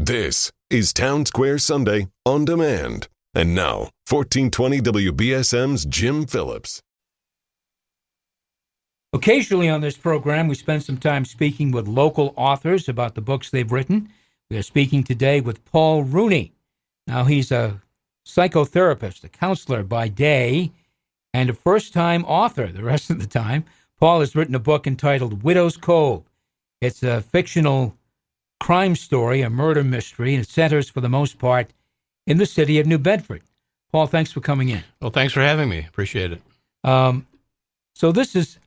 This is Town Square Sunday on demand. And now, 1420 WBSM's Jim Phillips. Occasionally on this program, we spend some time speaking with local authors about the books they've written. We are speaking today with Paul Rooney. Now, he's a psychotherapist, a counselor by day, and a first-time author the rest of the time. Paul has written a book entitled Widow's Cove. It's a fictional crime story, a murder mystery, and it centers, for the most part, in the city of New Bedford. Paul, thanks for coming in. Well, thanks for having me. Appreciate it. So this is,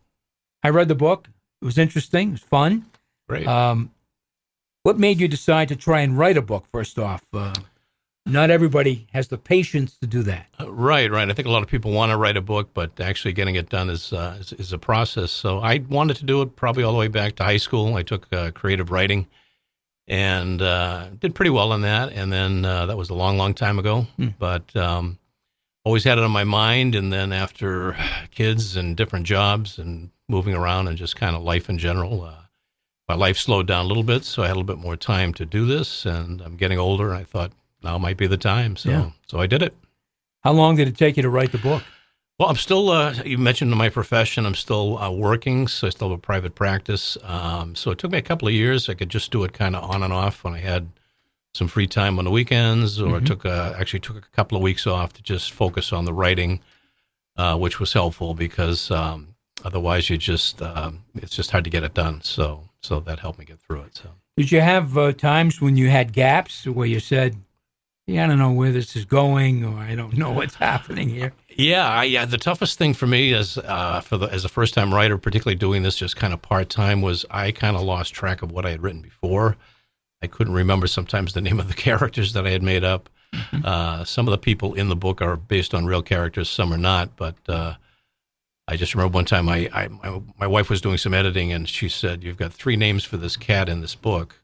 I read the book. It was interesting. It was fun. Great. What made you decide to try and write a book, first off? Not everybody has the patience to do that. Right. I think a lot of people want to write a book, but actually getting it done is a process. So I wanted to do it probably all the way back to high school. I took creative writing and did pretty well in that. And then that was a long, long time ago. But always had it on my mind. And then after kids and different jobs and moving around and just kind of life in general, my life slowed down a little bit. So I had a little bit more time to do this. And I'm getting older. And I thought, now might be the time. So I did it. How long did it take you to write the book? Well, I'm still, you mentioned my profession, I'm still working, so I still have a private practice. So it took me a couple of years. I could just do it kind of on and off when I had some free time on the weekends, or took a couple of weeks off to just focus on the writing, which was helpful because otherwise it's just hard to get it done. So that helped me get through it. So did you have times when you had gaps where you said, I don't know where this is going, or I don't know what's happening here? Yeah. The toughest thing for me as a first-time writer, particularly doing this just kind of part-time, was I kind of lost track of what I had written before. I couldn't remember sometimes the name of the characters that I had made up. Some of the people in the book are based on real characters, some are not. But I just remember one time my wife was doing some editing, and she said, "You've got 3 names for this cat in this book."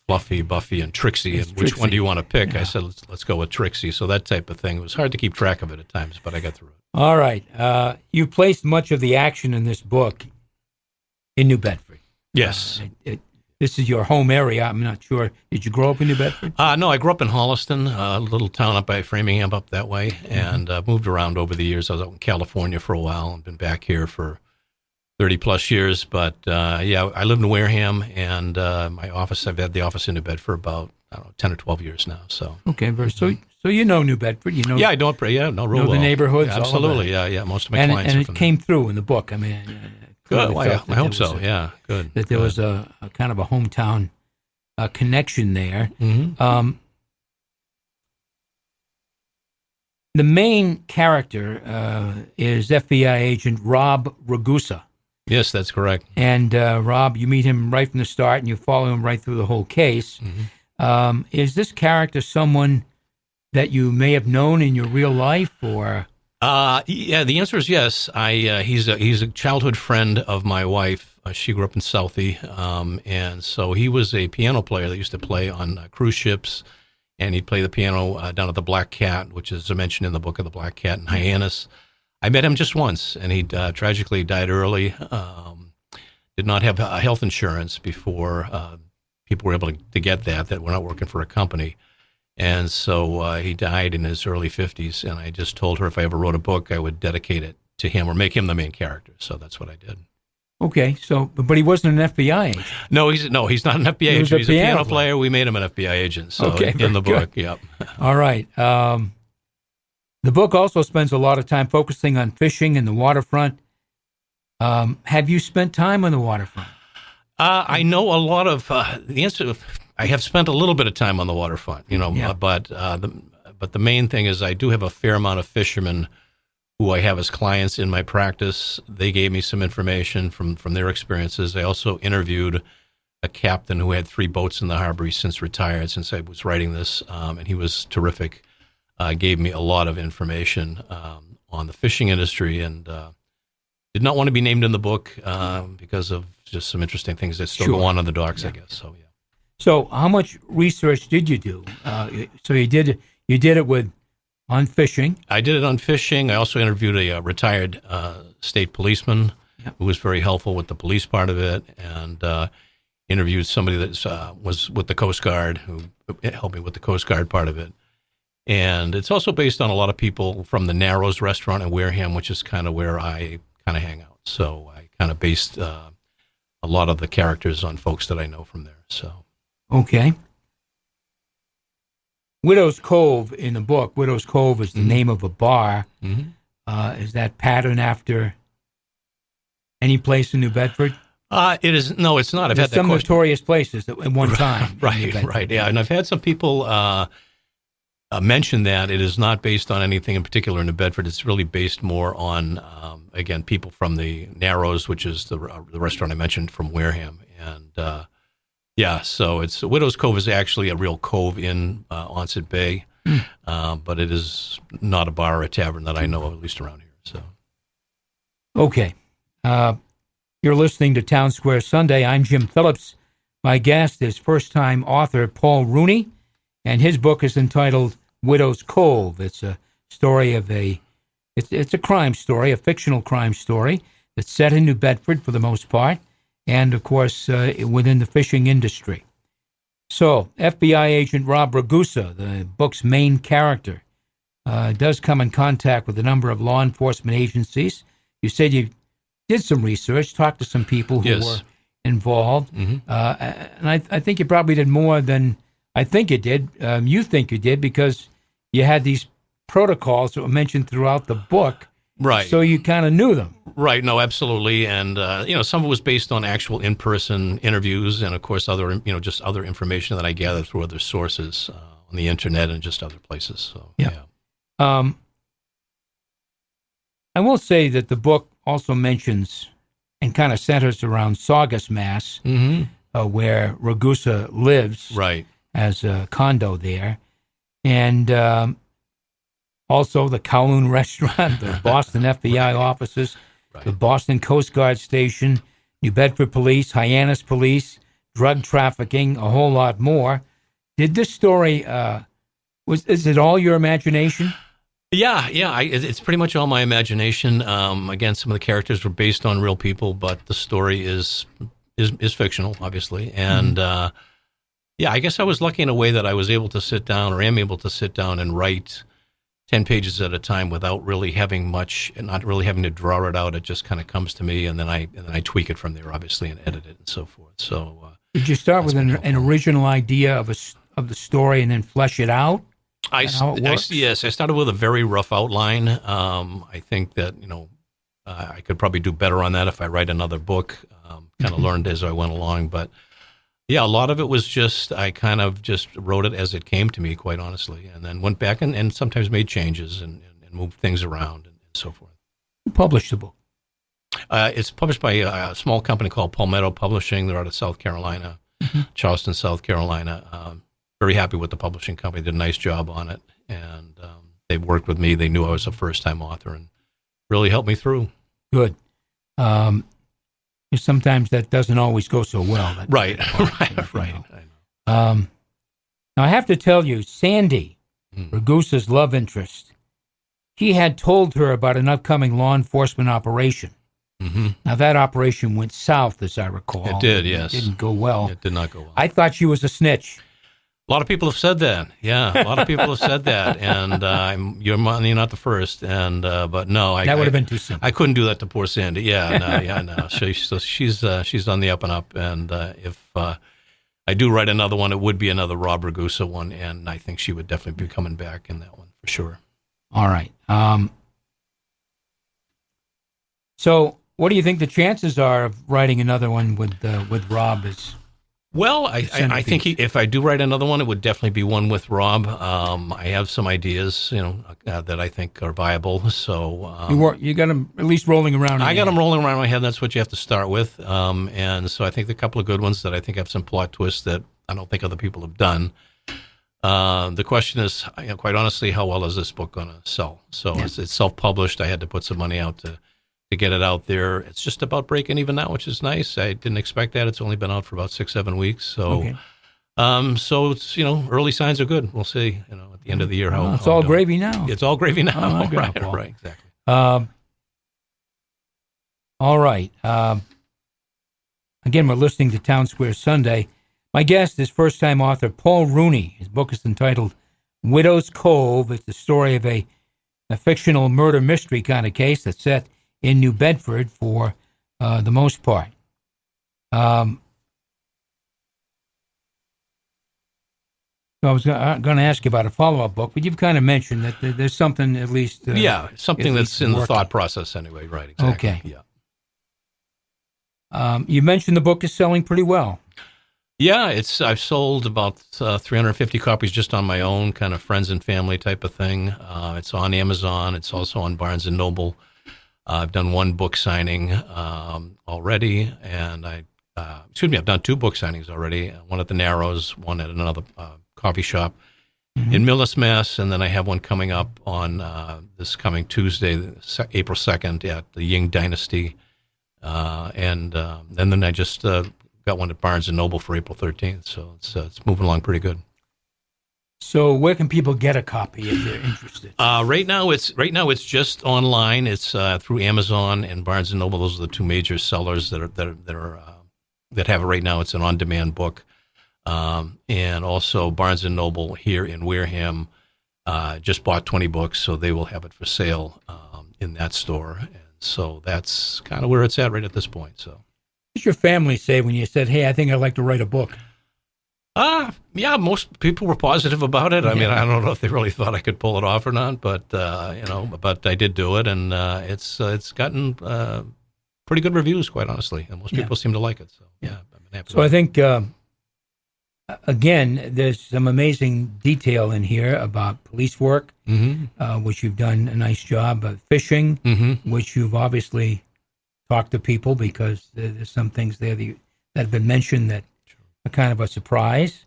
Fluffy, Buffy, and Trixie, and which one do you want to pick? Yeah. I said, let's go with Trixie. So that type of thing. It was hard to keep track of it at times, but I got through it. All right. You placed much of the action in this book in New Bedford. Yes. This is your home area. I'm not sure. Did you grow up in New Bedford? No, I grew up in Holliston, a little town up by Framingham up that way, and moved around over the years. I was out in California for a while and been back here for 30 plus years, but I live in Wareham, and I've had the office in New Bedford for about 10 or 12 years now. So okay, so you know New Bedford, you know. Yeah, I know it. Yeah, no, real know well. the neighborhoods. Yeah, absolutely, yeah. Most of my clients. And it came through in the book. I mean, good. Well, I hope so. Good. That there was a kind of a hometown connection there. Mm-hmm. The main character is FBI agent Rob Ragusa. Yes, that's correct. And Rob, you meet him right from the start, and you follow him right through the whole case. Mm-hmm. Is this character someone that you may have known in your real life, or? Yeah, the answer is yes. He's a childhood friend of my wife. She grew up in Southie, and so he was a piano player that used to play on cruise ships, and he'd play the piano down at the Black Cat, which is mentioned in the book of the Black Cat in Hyannis. I met him just once, and he tragically died early. Did not have health insurance before people were able to get that we're not working for a company. And so he died in his early 50s, and I just told her if I ever wrote a book, I would dedicate it to him or make him the main character. So that's what I did. Okay, but he wasn't an FBI agent. No, he's not an FBI agent. He's a piano player. We made him an FBI agent. So in the book, yep. All right. The book also spends a lot of time focusing on fishing and the waterfront. Have you spent time on the waterfront? I know a lot of the answer. I have spent a little bit of time on the waterfront, but the main thing is I do have a fair amount of fishermen who I have as clients in my practice. They gave me some information from their experiences. I also interviewed a captain who had 3 boats in the harbor. He's since retired since I was writing this, and he was terrific. Gave me a lot of information on the fishing industry, and did not want to be named in the book because of just some interesting things that still go on the docks, I guess. So, yeah. So how much research did you do? So you did it on fishing. I did it on fishing. I also interviewed a retired state policeman who was very helpful with the police part of it. And interviewed somebody that was with the Coast Guard who helped me with the Coast Guard part of it. And it's also based on a lot of people from the Narrows restaurant in Wareham, which is kind of where I kind of hang out. So I kind of based a lot of the characters on folks that I know from there. So Okay. Widow's Cove in the book. Widow's Cove is the name of a bar. Is that pattern after any place in New Bedford? It is. No, it's not. I've There's had that some question. notorious places at one time. Right. Yeah, and I've had some people mention that it is not based on anything in particular in New Bedford. It's really based more on, again, people from the Narrows, which is the restaurant I mentioned from Wareham. And yeah, so it's Widow's Cove is actually a real cove in Onset Bay, but it is not a bar or a tavern that I know of, at least around here. So, okay. You're listening to Town Square Sunday. I'm Jim Phillips. My guest is first-time author Paul Rooney, and his book is entitled Widow's Cove. It's a story of it's a crime story, a fictional crime story that's set in New Bedford for the most part, and of course within the fishing industry. So, FBI agent Rob Ragusa, the book's main character, does come in contact with a number of law enforcement agencies. You said you did some research, talked to some people who were involved, and I think you probably did more than I think you did. You think you did because you had these protocols that were mentioned throughout the book, right? So you kind of knew them, right? No, absolutely, and some of it was based on actual in-person interviews, and of course, other just other information that I gathered through other sources on the internet and just other places. So yeah. I will say that the book also mentions and kind of centers around Saugus, Mass, where Ragusa lives, right, as a condo there, and also the Kowloon restaurant, the Boston FBI offices, the Boston Coast Guard station, New Bedford Police, Hyannis Police, drug trafficking, a whole lot more. Did this story, is it all your imagination? Yeah. It's pretty much all my imagination. Again, some of the characters were based on real people, but the story is fictional, obviously. And I guess I was lucky in a way that I was able to sit down, or am able to sit down and write 10 pages at a time without really having much, and not really having to draw it out. It just kind of comes to me, and then I tweak it from there, obviously, and edit it and so forth. So, did you start with an original idea of the story and then flesh it out? Yes, I started with a very rough outline. I think that, I could probably do better on that if I write another book. Kind of learned as I went along. But yeah, a lot of it was just, I kind of just wrote it as it came to me, quite honestly, and then went back and sometimes made changes and moved things around and so forth. Who published the book? It's published by a small company called Palmetto Publishing. They're out of South Carolina, Charleston, South Carolina. Very happy with the publishing company. Did a nice job on it, and they worked with me. They knew I was a first-time author and really helped me through. Good. Sometimes that doesn't always go so well. Right. Now, I have to tell you, Sandy, Ragusa's love interest, he had told her about an upcoming law enforcement operation. Now, that operation went south, as I recall. It did, yes. It didn't go well. It did not go well. I thought she was a snitch. A lot of people have said that. Yeah, a lot of people have said that, and you're not the first. And but no, that would have been too simple. I couldn't do that to poor Sandy. No. So she's on the up and up. And if I do write another one, it would be another Rob Ragusa one, and I think she would definitely be coming back in that one for sure. All right. So, what do you think the chances are of writing another one with Rob? Well, I think if I do write another one, it would definitely be one with Rob. I have some ideas, that I think are viable. So you got them at least rolling around. I got them rolling around in my head. That's what you have to start with. And so I think a couple of good ones that I think have some plot twists that I don't think other people have done. The question is, quite honestly, how well is this book going to sell? So it's self-published. I had to put some money out to get it out there. It's just about breaking even now, which is nice. I didn't expect that. It's only been out for about 6-7 weeks. So, so it's, early signs are good. We'll see, at the end of the year how it's all gravy now. It's all gravy now. Right, exactly. All right. Again, we're listening to Town Square Sunday. My guest is first-time author Paul Rooney. His book is entitled Widow's Cove. It's the story of a fictional murder mystery kind of case that's set in New Bedford for the most part. So I was going to ask you about a follow-up book, but you've kind of mentioned that there's something at least... something that's in the thought process anyway. Right, exactly. Okay. Yeah. You mentioned the book is selling pretty well. Yeah, I've sold about 350 copies just on my own, kind of friends and family type of thing. It's on Amazon. It's also on Barnes & Noble. I've done one book signing already, and I've done 2 book signings already, one at the Narrows, one at another coffee shop in Millis, Mass., and then I have one coming up on this coming Tuesday, April 2nd, at the Ying Dynasty. And then I just got one at Barnes & Noble for April 13th, so it's moving along pretty good. So where can people get a copy if they're interested? Right now it's just online. It's through Amazon and Barnes & Noble. Those are the 2 major sellers that have it right now. It's an on-demand book. And also Barnes & Noble here in Wareham just bought 20 books, so they will have it for sale in that store. And so that's kind of where it's at right at this point. So, what did your family say when you said, "Hey, I think I'd like to write a book"? Yeah, most people were positive about it. I mean, I don't know if they really thought I could pull it off or not, but but I did do it, and it's gotten pretty good reviews, quite honestly, and most people seem to like it. So yeah, I've been happy. So I think again, there's some amazing detail in here about police work, which you've done a nice job of, fishing, which you've obviously talked to people because there's some things there that have been mentioned that are kind of a surprise.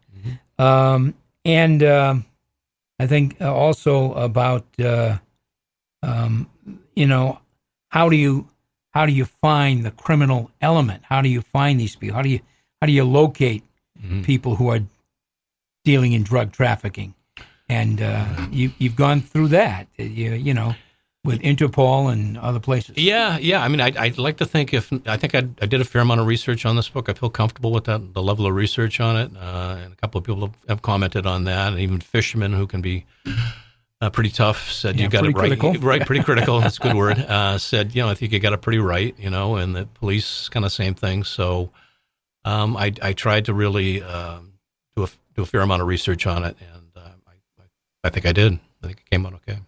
And I think also about, how do you find the criminal element? How do you find these people? How do you locate people who are dealing in drug trafficking? And you've gone through that, with Interpol and other places. Yeah. I mean, I'd like to think I did a fair amount of research on this book. I feel comfortable with the level of research on it. And a couple of people have commented on that, and even fishermen who can be pretty tough said you got it right. Critical. Right, pretty critical. That's a good word. Said, I think you got it pretty right, and the police kind of same thing. So I tried to really do a fair amount of research on it, and I think I did. I think it came out okay.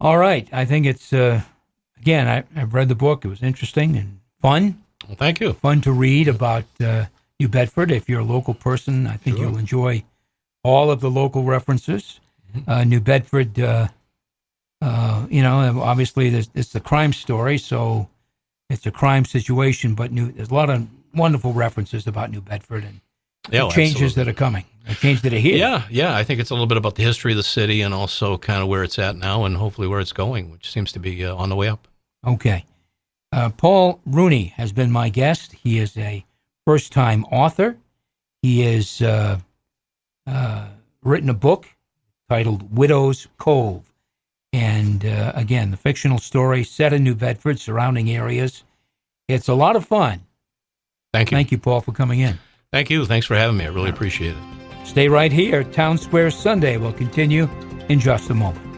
All right. I think it's, again, I've read the book. It was interesting and fun. Well, thank you. Fun to read about New Bedford. If you're a local person, I think you'll enjoy all of the local references. New Bedford, obviously it's a crime story, so it's a crime situation, but there's a lot of wonderful references about New Bedford and the changes that are coming, the changes that are here. Yeah. I think it's a little bit about the history of the city and also kind of where it's at now and hopefully where it's going, which seems to be on the way up. Okay. Paul Rooney has been my guest. He is a first-time author. He has written a book titled Widow's Cove. And again, the fictional story set in New Bedford, surrounding areas. It's a lot of fun. Thank you. Thank you, Paul, for coming in. Thank you. Thanks for having me. I really appreciate it. Stay right here. Town Square Sunday will continue in just a moment.